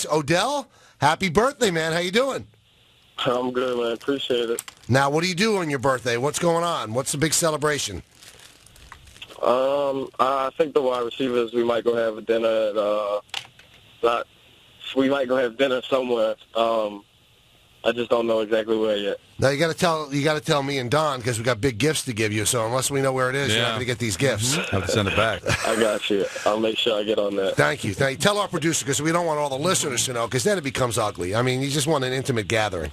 Odell, happy birthday, man. How you doing? I'm good, man. Appreciate it. Now, what do you do on your birthday? What's going on? What's the big celebration? I think the wide receivers, we might go have a dinner we might go have dinner somewhere. I just don't know exactly where yet. Now you got to tell me and Don because we got big gifts to give you. So unless we know where it is, you're not going to get these gifts. Have to send it back. I got you. I'll make sure I get on that. Thank you. Tell our producer because we don't want all the listeners to know because then it becomes ugly. I mean, you just want an intimate gathering.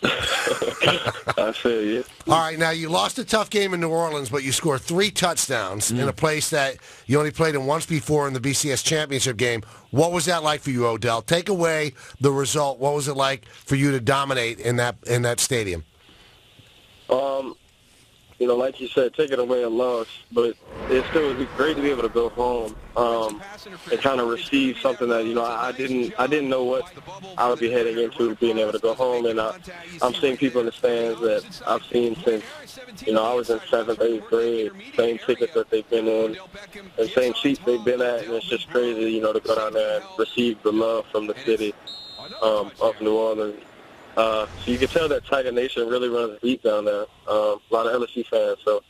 I feel you. All right, now you lost a tough game in New Orleans, but you scored 3 touchdowns in a place that you only played in once before in the BCS championship game. What was that like for you, Odell? Take away the result. What was it like for you to dominate in that stadium? Like you said, taking away a loss, but it still would be great to be able to go home and kind of receive something that I didn't know what I would be heading into, being able to go home, and I'm seeing people in the stands that I've seen since I was in 7th, 8th grade, same tickets that they've been in, and same seats they've been at, and it's just crazy, to go down there and receive the love from the city of New Orleans. So you can tell that Tiger Nation really runs deep down there. A lot of LSU fans. So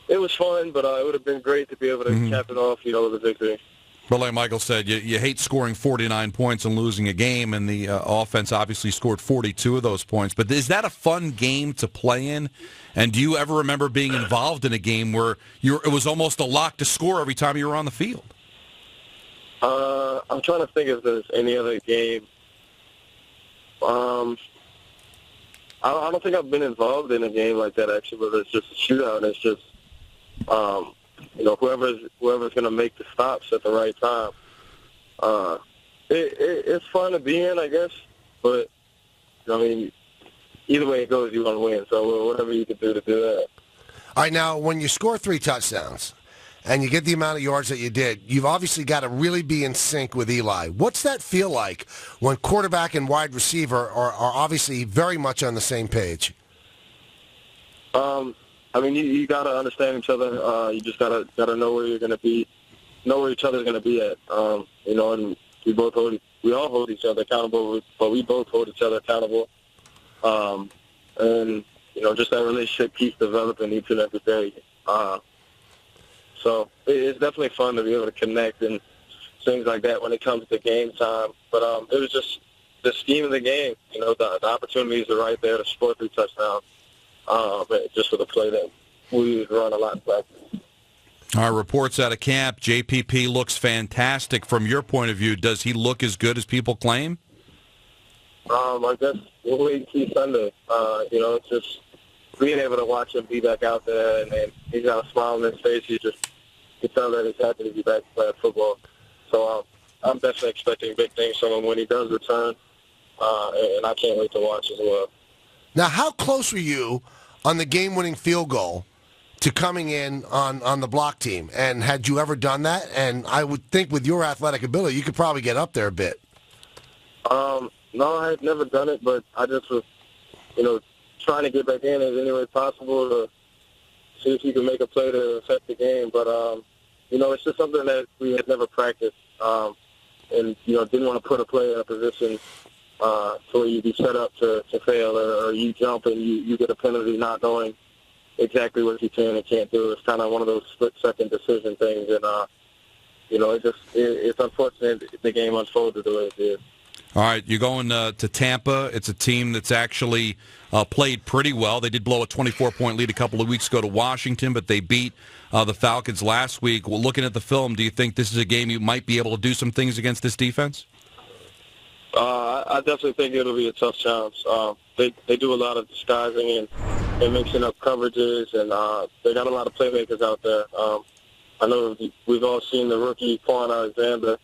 it was fun, but it would have been great to be able to cap it off, with a victory. But like Michael said, you hate scoring 49 points and losing a game, and the offense obviously scored 42 of those points. But is that a fun game to play in? And do you ever remember being involved in a game where it was almost a lock to score every time you were on the field? I'm trying to think if there's any other game. I don't think I've been involved in a game like that, actually, where it's just a shootout. It's just, whoever's going to make the stops at the right time. It's fun to be in, I guess, but, either way it goes, you want to win. So whatever you can do to do that. All right, now, when you score 3 touchdowns and you get the amount of yards that you did, you've obviously got to really be in sync with Eli. What's that feel like when quarterback and wide receiver are obviously very much on the same page? You got to understand each other. You just got to know where you're going to be, know where each other's going to be at. And we all hold each other accountable, but we both hold each other accountable. And just that relationship keeps developing each and every day. So it's definitely fun to be able to connect and things like that when it comes to game time. But it was just the scheme of the game. The opportunities are right there to score 3 touchdowns. Just for the play that we run a lot in practice. Our reports out of camp, JPP looks fantastic. From your point of view, does he look as good as people claim? I guess we'll wait and see Sunday. It's just being able to watch him be back out there, and he's got a smile on his face. You can tell that he's happy to be back playing football. So I'm definitely expecting big things from him when he does return, and I can't wait to watch as well. Now, how close were you on the game-winning field goal to coming in on the block team? And had you ever done that? And I would think with your athletic ability, you could probably get up there a bit. No, I had never done it, but I just was, trying to get back in as any way possible to see if you can make a play to affect the game. But, it's just something that we had never practiced and, didn't want to put a player in a position so you'd be set up to fail or you jump and you get a penalty not knowing exactly what you can and can't do. It's kind of one of those split-second decision things. And, it's unfortunate the game unfolded the way it did. All right, you're going to Tampa. It's a team that's actually played pretty well. They did blow a 24-point lead a couple of weeks ago to Washington, but they beat the Falcons last week. Well, looking at the film, do you think this is a game you might be able to do some things against this defense? I definitely think it'll be a tough challenge. They do a lot of disguising and mixing up coverages, and they got a lot of playmakers out there. I know we've all seen the rookie Quan Alexander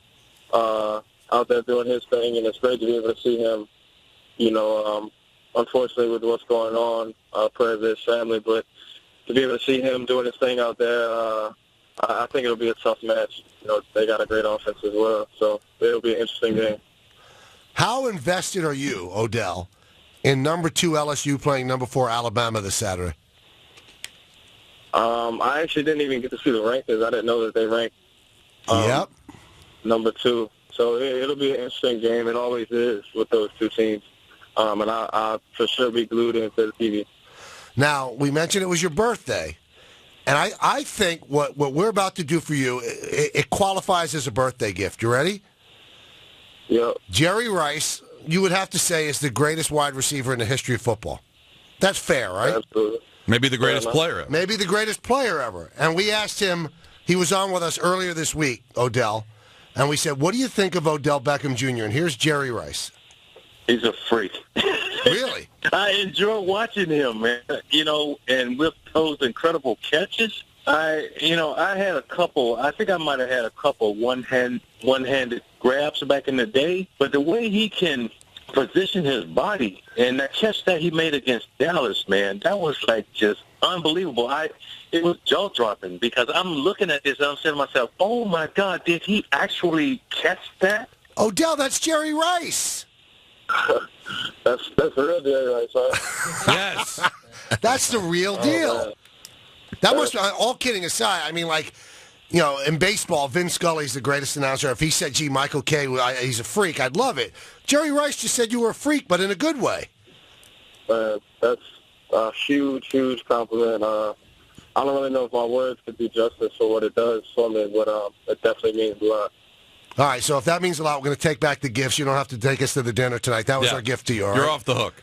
out there doing his thing, and it's great to be able to see him, unfortunately with what's going on, prayer for his family, but to be able to see him doing his thing out there, I think it'll be a tough match. They got a great offense as well, so it'll be an interesting game. How invested are you, Odell, in number 2 LSU playing number 4 Alabama this Saturday? I actually didn't even get to see the rankings. I didn't know that they ranked Yep. number 2. So it'll be an interesting game. It always is with those two teams. And I'll for sure be glued into the TV. Now, we mentioned it was your birthday. And I think what we're about to do for you, it qualifies as a birthday gift. You ready? Yep. Jerry Rice, you would have to say, is the greatest wide receiver in the history of football. That's fair, right? Absolutely. Maybe the greatest player ever. Maybe the greatest player ever. And we asked him, he was on with us earlier this week, Odell, and we said, what do you think of Odell Beckham Jr.? And here's Jerry Rice. He's a freak. Really? I enjoy watching him, man. And with those incredible catches, I had a couple. I think I might have had a couple one-handed grabs back in the day. But the way he can position his body and that catch that he made against Dallas, man, that was like just unbelievable. It was jaw-dropping because I'm looking at this and I'm saying to myself, oh my God, did he actually catch that? Odell, that's Jerry Rice. That's real Jerry Rice, huh? Yes. That's the real deal. That must, all kidding aside, I mean, like, in baseball, Vin Scully's the greatest announcer. If he said, gee, Michael Kay, he's a freak, I'd love it. Jerry Rice just said you were a freak, but in a good way. That's a huge, huge compliment. I don't really know if my words could do justice for what it does for me, but it definitely means a lot. All right, so if that means a lot, we're going to take back the gifts. You don't have to take us to the dinner tonight. That was our gift to you, all right? You're off the hook.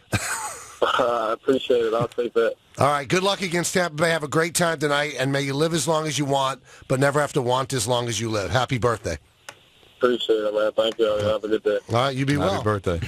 I appreciate it. I'll take that. All right, good luck against Tampa Bay. Have a great time tonight, and may you live as long as you want, but never have to want as long as you live. Happy birthday. Appreciate it, man. Thank you. Have a good day. All right, you be well. Happy birthday.